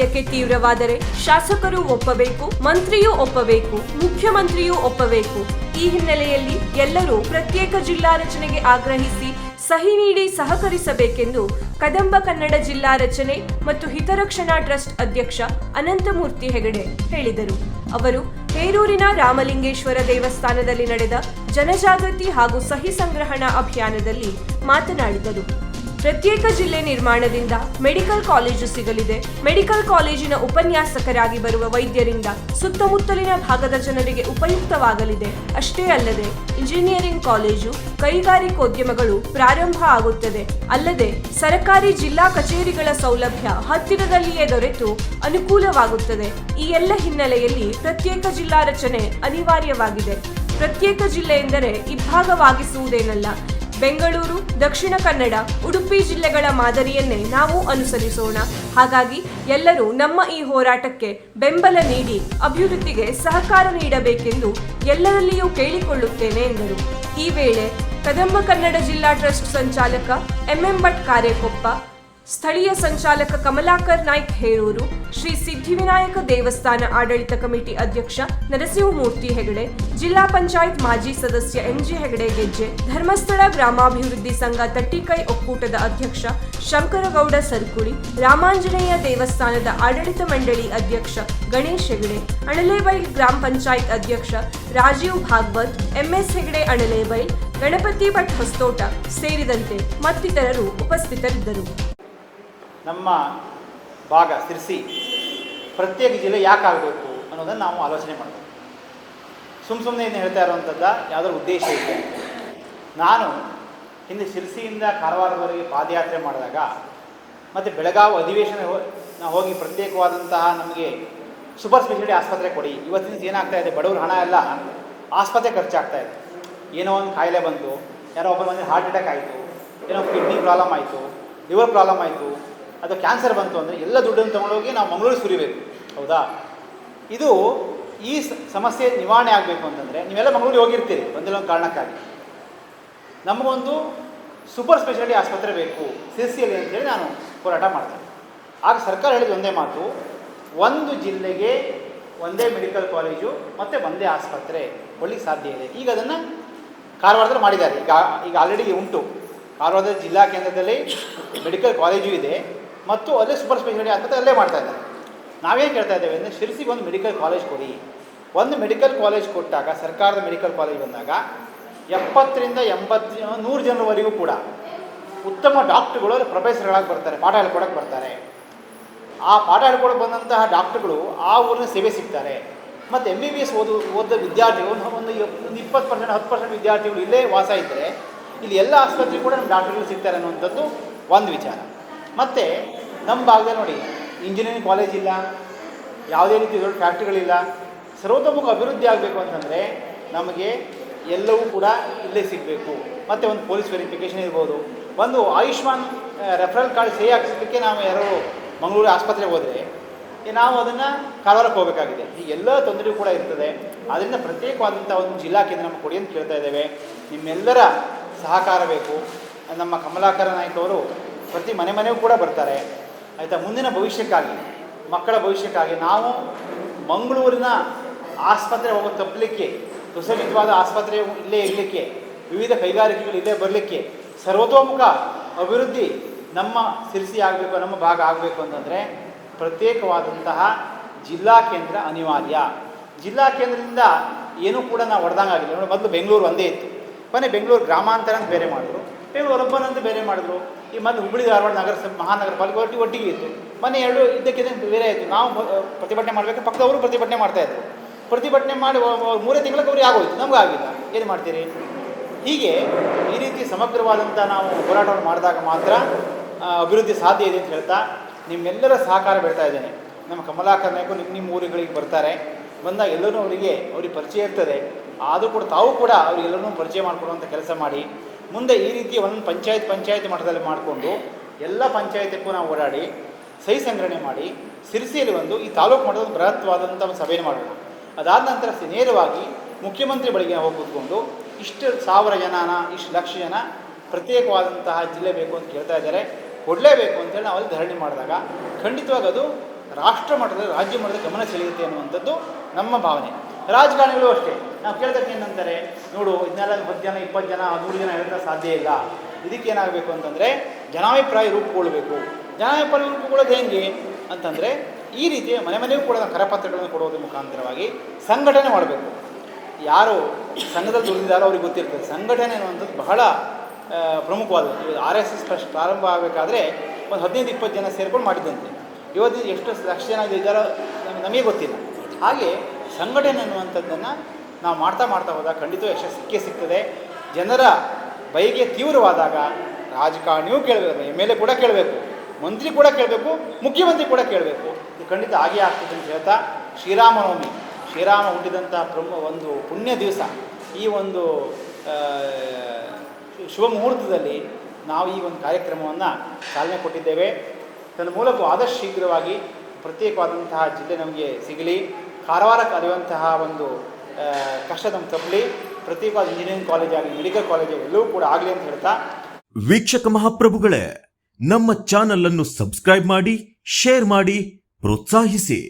ಒತ್ತಾಯಕ್ಕೆ ತೀವ್ರವಾದರೆ ಶಾಸಕರು ಒಪ್ಪಬೇಕು, ಮಂತ್ರಿಯೂ ಒಪ್ಪಬೇಕು, ಮುಖ್ಯಮಂತ್ರಿಯೂ ಒಪ್ಪಬೇಕು. ಈ ಹಿನ್ನೆಲೆಯಲ್ಲಿ ಎಲ್ಲರೂ ಪ್ರತ್ಯೇಕ ಜಿಲ್ಲಾ ರಚನೆಗೆ ಆಗ್ರಹಿಸಿ ಸಹಿ ನೀಡಿ ಸಹಕರಿಸಬೇಕೆಂದು ಕದಂಬ ಕನ್ನಡ ಜಿಲ್ಲಾ ರಚನೆ ಮತ್ತು ಹಿತರಕ್ಷಣಾ ಟ್ರಸ್ಟ್ ಅಧ್ಯಕ್ಷ ಅನಂತಮೂರ್ತಿ ಹೆಗಡೆ ಹೇಳಿದರು. ಅವರು ಹೇರೂರಿನ ರಾಮಲಿಂಗೇಶ್ವರ ದೇವಸ್ಥಾನದಲ್ಲಿ ನಡೆದ ಜನಜಾಗೃತಿ ಹಾಗೂ ಸಹಿ ಸಂಗ್ರಹಣಾ ಅಭಿಯಾನದಲ್ಲಿ ಮಾತನಾಡಿದರು. ಪ್ರತ್ಯೇಕ ಜಿಲ್ಲೆ ನಿರ್ಮಾಣದಿಂದ ಮೆಡಿಕಲ್ ಕಾಲೇಜು ಸಿಗಲಿದೆ. ಮೆಡಿಕಲ್ ಕಾಲೇಜಿನ ಉಪನ್ಯಾಸಕರಾಗಿ ಬರುವ ವೈದ್ಯರಿಂದ ಸುತ್ತಮುತ್ತಲಿನ ಭಾಗದ ಜನರಿಗೆ ಉಪಯುಕ್ತವಾಗಲಿದೆ. ಅಷ್ಟೇ ಅಲ್ಲದೆ ಇಂಜಿನಿಯರಿಂಗ್ ಕಾಲೇಜು, ಕೈಗಾರಿಕೋದ್ಯಮಗಳು ಪ್ರಾರಂಭ ಆಗುತ್ತದೆ. ಅಲ್ಲದೆ ಸರ್ಕಾರಿ ಜಿಲ್ಲಾ ಕಚೇರಿಗಳ ಸೌಲಭ್ಯ ಹತ್ತಿರದಲ್ಲಿಯೇ ದೊರೆತು ಅನುಕೂಲವಾಗುತ್ತದೆ. ಈ ಎಲ್ಲ ಹಿನ್ನೆಲೆಯಲ್ಲಿ ಪ್ರತ್ಯೇಕ ಜಿಲ್ಲಾ ರಚನೆ ಅನಿವಾರ್ಯವಾಗಿದೆ. ಪ್ರತ್ಯೇಕ ಜಿಲ್ಲೆ ಎಂದರೆ ಇಬ್ಬಾಗವಾಗಿಸುವುದೇನಲ್ಲ. ಬೆಂಗಳೂರು, ದಕ್ಷಿಣ ಕನ್ನಡ, ಉಡುಪಿ ಜಿಲ್ಲೆಗಳ ಮಾದರಿಯನ್ನೇ ನಾವು ಅನುಸರಿಸೋಣ. ಹಾಗಾಗಿ ಎಲ್ಲರೂ ನಮ್ಮ ಈ ಹೋರಾಟಕ್ಕೆ ಬೆಂಬಲ ನೀಡಿ ಅಭಿವೃದ್ಧಿಗೆ ಸಹಕಾರ ನೀಡಬೇಕೆಂದು ಎಲ್ಲರಲ್ಲಿಯೂ ಕೇಳಿಕೊಳ್ಳುತ್ತೇನೆ ಎಂದರು. ಈ ವೇಳೆ ಕದಂಬ ಕನ್ನಡ ಜಿಲ್ಲಾ ಟ್ರಸ್ಟ್ ಸಂಚಾಲಕ ಎಂಎಂ ಭಟ್ ಕಾರೇಕೊಪ್ಪ, ಸ್ಥಳೀಯ ಸಂಚಾಲಕ ಕಮಲಾಕರ್ ನಾಯ್ಕ್ ಹೇರೂರು, ಶ್ರೀ ಸಿದ್ಧಿವಿನಾಯಕ ದೇವಸ್ಥಾನ ಆಡಳಿತ ಕಮಿಟಿ ಅಧ್ಯಕ್ಷ ನರಸಿಂಹಮೂರ್ತಿ ಹೆಗಡೆ, ಜಿಲ್ಲಾ ಪಂಚಾಯತ್ ಮಾಜಿ ಸದಸ್ಯ ಎಂಜಿ ಹೆಗಡೆ ಗೆಜ್ಜೆ, ಧರ್ಮಸ್ಥಳ ಗ್ರಾಮಾಭಿವೃದ್ಧಿ ಸಂಘ ತಟ್ಟಿಕೈ ಒಕ್ಕೂಟದ ಅಧ್ಯಕ್ಷ ಶಂಕರಗೌಡ ಸರ್ಕುಳಿ, ರಾಮಾಂಜನೇಯ ದೇವಸ್ಥಾನದ ಆಡಳಿತ ಮಂಡಳಿ ಅಧ್ಯಕ್ಷ ಗಣೇಶ್ ಹೆಗಡೆ, ಅಣಲೇಬೈಲ್ ಗ್ರಾಮ ಪಂಚಾಯತ್ ಅಧ್ಯಕ್ಷ ರಾಜೀವ್ ಭಾಗವತ್, ಎಂಎಸ್ ಹೆಗಡೆ ಅಣಲೇಬೈಲ್, ಗಣಪತಿ ಭಟ್ ಹೊಸ್ತೋಟ ಸೇರಿದಂತೆ ಮತ್ತಿತರರು ಉಪಸ್ಥಿತರಿದ್ದರು. ನಮ್ಮ ಭಾಗ ಸಿರ್ಸಿ ಪ್ರತ್ಯೇಕ ಜಿಲ್ಲೆ ಯಾಕೆ ಆಗಬೇಕು ಅನ್ನೋದನ್ನು ನಾವು ಆಲೋಚನೆ ಮಾಡಬೇಕು. ಸುಮ್ಮನೆ ಏನು ಹೇಳ್ತಾ ಇರುವಂಥದ್ದು ಯಾವುದೋ ಉದ್ದೇಶ ಇದೆ. ನಾನು ಹಿಂದೆ ಶಿರ್ಸಿಯಿಂದ ಕಾರವಾರದವರೆಗೆ ಪಾದಯಾತ್ರೆ ಮಾಡಿದಾಗ ಮತ್ತು ಬೆಳಗಾವಿ ಅಧಿವೇಶನ ನಾವು ಹೋಗಿ ಪ್ರತ್ಯೇಕವಾದಂತಹ ನಮಗೆ ಸೂಪರ್ ಸ್ಪೆಷಾಲಿಟಿ ಆಸ್ಪತ್ರೆ ಕೊಡಿ. ಇವತ್ತಿನ ಏನಾಗ್ತಾ ಇದೆ, ಬಡವ್ರ ಹಣ ಎಲ್ಲ ಆಸ್ಪತ್ರೆ ಖರ್ಚಾಗ್ತಾ ಇದೆ. ಏನೋ ಒಂದು ಕಾಯಿಲೆ ಬಂತು, ಯಾರೋ ಒಬ್ಬರ ಮನೆ ಹಾರ್ಟ್ ಅಟ್ಯಾಕ್ ಆಯಿತು, ಏನೋ ಕಿಡ್ನಿ ಪ್ರಾಬ್ಲಮ್ ಆಯಿತು, ಲಿವರ್ ಪ್ರಾಬ್ಲಮ್ ಆಯಿತು, ಅದು ಕ್ಯಾನ್ಸರ್ ಬಂತು ಅಂದರೆ ಎಲ್ಲ ದುಡ್ಡನ್ನು ತೊಗೊಂಡೋಗಿ ನಾವು ಮಂಗಳೂರಿಗೆ ಸುರಿಬೇಕು. ಹೌದಾ? ಇದು ಈ ಸಮಸ್ಯೆ ನಿವಾರಣೆ ಆಗಬೇಕು ಅಂತಂದರೆ ನೀವೆಲ್ಲ ಮಂಗಳೂರಿಗೆ ಹೋಗಿರ್ತೀರಿ ಒಂದಿಲ್ಲ ಒಂದು ಕಾರಣಕ್ಕಾಗಿ. ನಮಗೊಂದು ಸೂಪರ್ ಸ್ಪೆಷಾಲಿಟಿ ಆಸ್ಪತ್ರೆ ಬೇಕು ಸಿರ್ಸಿಯಲ್ಲಿ ಅಂತೇಳಿ ನಾನು ಹೋರಾಟ ಮಾಡ್ತೇನೆ. ಆಗ ಸರ್ಕಾರ ಹೇಳಿದ ಒಂದೇ ಮಾತು, ಒಂದು ಜಿಲ್ಲೆಗೆ ಒಂದೇ ಮೆಡಿಕಲ್ ಕಾಲೇಜು ಮತ್ತು ಒಂದೇ ಆಸ್ಪತ್ರೆ ಕೊಡಲಿಕ್ಕೆ ಸಾಧ್ಯ ಇದೆ. ಈಗ ಅದನ್ನು ಕಾರವಾರದಲ್ಲಿ ಮಾಡಿದ್ದಾರೆ. ಈಗ ಆಲ್ರೆಡಿ ಉಂಟು. ಕಾರವಾರದ ಜಿಲ್ಲಾ ಕೇಂದ್ರದಲ್ಲಿ ಮೆಡಿಕಲ್ ಕಾಲೇಜು ಇದೆ ಮತ್ತು ಅಲ್ಲೇ ಸೂಪರ್ ಸ್ಪೆಷಾಲಿಟಿ ಆಸ್ಪತ್ರೆ ಅಲ್ಲೇ ಮಾಡ್ತಾ ಇದ್ದಾರೆ. ನಾವೇನು ಕೇಳ್ತಾ ಇದ್ದೇವೆ ಅಂದರೆ ಶಿರ್ಸಿಗೆ ಒಂದು ಮೆಡಿಕಲ್ ಕಾಲೇಜ್ ಕೊಡಿ. ಒಂದು ಮೆಡಿಕಲ್ ಕಾಲೇಜ್ ಕೊಟ್ಟಾಗ, ಸರ್ಕಾರದ ಮೆಡಿಕಲ್ ಕಾಲೇಜ್ ಬಂದಾಗ 70ರಿಂದ 80 100 ಜನರವರೆಗೂ ಕೂಡ ಉತ್ತಮ ಡಾಕ್ಟ್ರುಗಳು ಪ್ರೊಫೆಸರ್ಗಳಾಗಿ ಬರ್ತಾರೆ, ಪಾಠ ಹೇಳ್ಕೊಡಕ್ಕೆ ಬರ್ತಾರೆ. ಆ ಪಾಠ ಹೇಳ್ಕೊಡಕ್ಕೆ ಬಂದಂತಹ ಡಾಕ್ಟ್ರುಗಳು ಆ ಊರಿನ ಸೇವೆ ಸಿಗ್ತಾರೆ. ಮತ್ತು MBBS ಓದಿದ ವಿದ್ಯಾರ್ಥಿಗಳು ಒಂದು 20% 10% ವಿದ್ಯಾರ್ಥಿಗಳು ಇಲ್ಲೇ ವಾಸ ಇದ್ದರೆ ಇಲ್ಲಿ ಎಲ್ಲ ಆಸ್ಪತ್ರೆಗೂ ಕೂಡ ನಮ್ಮ ಡಾಕ್ಟರ್ಗಳು ಸಿಗ್ತಾರೆ ಅನ್ನುವಂಥದ್ದು ಒಂದು ವಿಚಾರ. ಮತ್ತು ನಮ್ಮ ಭಾಗದಲ್ಲಿ ನೋಡಿ, ಇಂಜಿನಿಯರಿಂಗ್ ಕಾಲೇಜ್ ಇಲ್ಲ, ಯಾವುದೇ ರೀತಿ ದೊಡ್ಡ ಫ್ಯಾಕ್ಟ್ರಿಗಳಿಲ್ಲ. ಸರ್ವತೋಮುಖ ಅಭಿವೃದ್ಧಿ ಆಗಬೇಕು ಅಂತಂದರೆ ನಮಗೆ ಎಲ್ಲವೂ ಕೂಡ ಇಲ್ಲೇ ಸಿಗಬೇಕು. ಮತ್ತು ಒಂದು ಪೊಲೀಸ್ ವೆರಿಫಿಕೇಷನ್ ಇರ್ಬೋದು, ಒಂದು ಆಯುಷ್ಮಾನ್ ರೆಫರಲ್ ಕಾರ್ಡ್ ಸಹಿ ಹಾಕಿಸಲಿಕ್ಕೆ ನಾವು ಯಾರೋ ಮಂಗಳೂರು ಆಸ್ಪತ್ರೆಗೆ ಹೋದರೆ ನಾವು ಅದನ್ನು ಕಾರವಾರಕ್ಕೆ ಹೋಗಬೇಕಾಗಿದೆ. ಈ ಎಲ್ಲ ತೊಂದರೆಯೂ ಕೂಡ ಇರ್ತದೆ. ಅದರಿಂದ ಪ್ರತ್ಯೇಕವಾದಂಥ ಒಂದು ಜಿಲ್ಲಾ ಕೇಂದ್ರ ನಮಗೆ ಕೊಡಿ ಅಂತ ಕೇಳ್ತಾ ಇದ್ದೇವೆ. ನಿಮ್ಮೆಲ್ಲರ ಸಹಕಾರ ಬೇಕು. ನಮ್ಮ ಕಮಲಾಕರ ನಾಯ್ಕ ಅವರು ಪ್ರತಿ ಮನೆಗೂ ಕೂಡ ಬರ್ತಾರೆ, ಆಯಿತಾ? ಮುಂದಿನ ಭವಿಷ್ಯಕ್ಕಾಗಿ, ಮಕ್ಕಳ ಭವಿಷ್ಯಕ್ಕಾಗಿ ನಾವು ಮಂಗಳೂರಿನ ಆಸ್ಪತ್ರೆ ಹೋಗೋ ತಪ್ಪಲಿಕ್ಕೆ, ಸುಸಜ್ಜಿತವಾದ ಆಸ್ಪತ್ರೆ ಇಲ್ಲೇ ಇರಲಿಕ್ಕೆ, ವಿವಿಧ ಕೈಗಾರಿಕೆಗಳು ಇಲ್ಲೇ ಬರಲಿಕ್ಕೆ, ಸರ್ವತೋಮುಖ ಅಭಿವೃದ್ಧಿ ನಮ್ಮ ಸಿರ್ಸಿ ಆಗಬೇಕು, ನಮ್ಮ ಭಾಗ ಆಗಬೇಕು ಅಂತಂದರೆ ಪ್ರತ್ಯೇಕವಾದಂತಹ ಜಿಲ್ಲಾ ಕೇಂದ್ರ ಅನಿವಾರ್ಯ. ಜಿಲ್ಲಾ ಕೇಂದ್ರದಿಂದ ಏನೂ ಕೂಡ ನಾವು ಹೊಡೆದಂಗಾಗಿಲ್ಲ. ನೋಡಿ, ಮೊದಲು ಬೆಂಗಳೂರು ಒಂದೇ ಇತ್ತು, ಕೊನೆ ಬೆಂಗಳೂರು ಗ್ರಾಮಾಂತರ ಅಂತ ಬೇರೆ ಮಾಡಿದ್ರು, ಬೆಂಗಳೂರು ಅರ್ಬನ್ ಅಂತ ಬೇರೆ ಮಾಡಿದ್ರು. ಈ ಮೊದಲು ಹುಬ್ಬಳ್ಳಿ ಧಾರವಾಡ ಮಹಾನಗರ ಪಾಲಿಕೆ ಒಟ್ಟಿಗೆ ಇತ್ತು. ಮೊನ್ನೆ ಎರಡು ಇದ್ದಕ್ಕಿದ್ದ ಬೇರೆ ಆಯಿತು. ನಾವು ಪ್ರತಿಭಟನೆ ಮಾಡಬೇಕು, ಪಕ್ಕದವರು ಪ್ರತಿಭಟನೆ ಮಾಡ್ತಾಯಿದ್ರು. ಪ್ರತಿಭಟನೆ ಮಾಡಿ 3 ತಿಂಗಳಿಗೆ ಅವ್ರಿಗೆ ಆಗೋಯ್ತು, ನಮಗೂ ಆಗಿಲ್ಲ. ಏನು ಮಾಡ್ತೀರಿ? ಹೀಗೆ ಈ ರೀತಿ ಸಮಗ್ರವಾದಂಥ ನಾವು ಹೋರಾಟವನ್ನು ಮಾಡಿದಾಗ ಮಾತ್ರ ಅಭಿವೃದ್ಧಿ ಸಾಧ್ಯ ಇದೆ ಅಂತ ಹೇಳ್ತಾ ನಿಮ್ಮೆಲ್ಲರ ಸಹಕಾರ ಬೇಡ್ತಾ ಇದ್ದೇನೆ. ನಮ್ಮ ಕಮಲಾಕರ್ ನಾಯ್ಕರು ನಿಮ್ಮ ಊರುಗಳಿಗೆ ಬರ್ತಾರೆ, ಬಂದಾಗ ಎಲ್ಲರೂ ಅವ್ರಿಗೆ ಪರಿಚಯ ಇರ್ತದೆ. ಆದರೂ ಕೂಡ ತಾವು ಕೂಡ ಅವರಿಗೆಲ್ಲರೂ ಪರಿಚಯ ಮಾಡಿಕೊಡುವಂಥ ಕೆಲಸ ಮಾಡಿ, ಮುಂದೆ ಈ ರೀತಿ ಒಂದು ಪಂಚಾಯತ್ ಮಟ್ಟದಲ್ಲಿ ಮಾಡಿಕೊಂಡು ಎಲ್ಲ ಪಂಚಾಯತಿಗೂ ನಾವು ಓಡಾಡಿ ಸಹಿ ಸಂಗ್ರಹಣೆ ಮಾಡಿ ಸಿರ್ಸಿಯಲ್ಲಿ ಈ ತಾಲೂಕು ಮಟ್ಟದ ಬೃಹತ್ವಾದಂಥ ಒಂದು ಸಭೆಯನ್ನು ಮಾಡೋಣ. ಅದಾದ ನಂತರ ನೇರವಾಗಿ ಮುಖ್ಯಮಂತ್ರಿ ಬಳಿಗೆ ಹೋಗಿ ಕೂತ್ಕೊಂಡು ಇಷ್ಟು 1000 ಜನನ, ಇಷ್ಟು ಲಕ್ಷ ಜನ ಪ್ರತ್ಯೇಕವಾದಂತಹ ಜಿಲ್ಲೆ ಬೇಕು ಅಂತ ಕೇಳ್ತಾ ಇದ್ದಾರೆ, ಕೊಡಲೇಬೇಕು ಅಂತೇಳಿ ನಾವು ಅಲ್ಲಿ ಧರಣಿ ಮಾಡಿದಾಗ ಖಂಡಿತವಾಗಿ ಅದು ರಾಷ್ಟ್ರ ಮಟ್ಟದಲ್ಲಿ ರಾಜ್ಯ ಮಟ್ಟದಲ್ಲಿ ಗಮನ ಸೆಳೆಯುತ್ತೆ ಅನ್ನುವಂಥದ್ದು ನಮ್ಮ ಭಾವನೆ. ರಾಜಕಾರಣಿಗಳು ಅಷ್ಟೇ, ನಾವು ಕೇಳ್ದಕ್ಕೆ ಏನಂತಾರೆ, ನೋಡು 14 10 ಜನ 20 ಜನ 100 ಜನ ಹೇಳಿದ್ರೆ ಸಾಧ್ಯ ಇಲ್ಲ. ಇದಕ್ಕೇನಾಗಬೇಕು ಅಂತಂದರೆ ಜನಾಭಿಪ್ರಾಯ ರೂಪುಗೊಳ್ಳಬೇಕು. ಜನಾಭಿಪ್ರಾಯ ರೂಪುಗೊಳ್ಳೋದು ಹೆಂಗೆ ಅಂತಂದರೆ ಈ ರೀತಿ ಮನೆಗೂ ಕೂಡ ಕರಪತ್ರಗಳನ್ನು ಕೊಡೋದ್ರ ಮುಖಾಂತರವಾಗಿ ಸಂಘಟನೆ ಮಾಡಬೇಕು. ಯಾರು ಸಂಘದಲ್ಲಿ ದುಡಿದಿದ್ದಾರೋ ಅವ್ರಿಗೆ ಗೊತ್ತಿರ್ತದೆ. ಸಂಘಟನೆ ಅನ್ನುವಂಥದ್ದು ಬಹಳ ಪ್ರಮುಖವಾದದ್ದು. RSS ಫಸ್ಟ್ ಪ್ರಾರಂಭ ಆಗಬೇಕಾದ್ರೆ ಒಂದು 15-20 ಜನ ಸೇರ್ಕೊಂಡು ಮಾಡಿದ್ದಂತೆ. ಇವತ್ತು ಎಷ್ಟು ಲಕ್ಷ ಜನ ಇದ್ದಾರೋ ನಮಗೆ ಗೊತ್ತಿಲ್ಲ. ಹಾಗೆ ಸಂಘಟನೆ ಅನ್ನುವಂಥದ್ದನ್ನು ನಾವು ಮಾಡ್ತಾ ಹೋದಾಗ ಖಂಡಿತ ಯಶಸ್ಸು ಸಿಗ್ತದೆ. ಜನರ ಬಯಕೆ ತೀವ್ರವಾದಾಗ ರಾಜಕಾರಣಿಯೂ ಕೇಳಬೇಕು, MLA ಕೂಡ ಕೇಳಬೇಕು, ಮಂತ್ರಿ ಕೂಡ ಕೇಳಬೇಕು, ಮುಖ್ಯಮಂತ್ರಿ ಕೂಡ ಕೇಳಬೇಕು. ಇದು ಖಂಡಿತ ಆಗೇ ಆಗ್ತದೆ ಅಂತ ಹೇಳ್ತಾ, ಶ್ರೀರಾಮನವಮಿ, ಶ್ರೀರಾಮ ಹುಟ್ಟಿದಂಥ ಒಂದು ಪುಣ್ಯ ದಿವಸ, ಈ ಒಂದು ಶುಭ ಮುಹೂರ್ತದಲ್ಲಿ ನಾವು ಈ ಒಂದು ಕಾರ್ಯಕ್ರಮವನ್ನು ಚಾಲನೆ ಕೊಟ್ಟಿದ್ದೇವೆ. ತನ್ನ ಮೂಲಕ ಆದಷ್ಟು ಶೀಘ್ರವಾಗಿ ಪ್ರತ್ಯೇಕವಾದಂತಹ ಜಿಲ್ಲೆ ನಮಗೆ ಸಿಗಲಿ, ಕಾರವಾರಕ್ಕೆ ಅರಿಯುವಂತಹ ಒಂದು ಕಷ್ಟ ನಮ್ಗೆ ತಪ್ಪಲಿ, ಪ್ರತ್ಯೇಕವಾದ ಇಂಜಿನಿಯರಿಂಗ್ ಕಾಲೇಜ್ ಆಗಲಿ, ಮೆಡಿಕಲ್ ಕಾಲೇಜ್ ಆಗಲಿ ಎಲ್ಲವೂ ಕೂಡ ಆಗಲಿ ಅಂತ ಹೇಳ್ತಾ, ವೀಕ್ಷಕ ಮಹಾಪ್ರಭುಗಳೇ, ನಮ್ಮ ಚಾನಲ್ ಅನ್ನು ಸಬ್ಸ್ಕ್ರೈಬ್ ಮಾಡಿ, ಶೇರ್ ಮಾಡಿ, ಪ್ರೋತ್ಸಾಹಿಸಿ.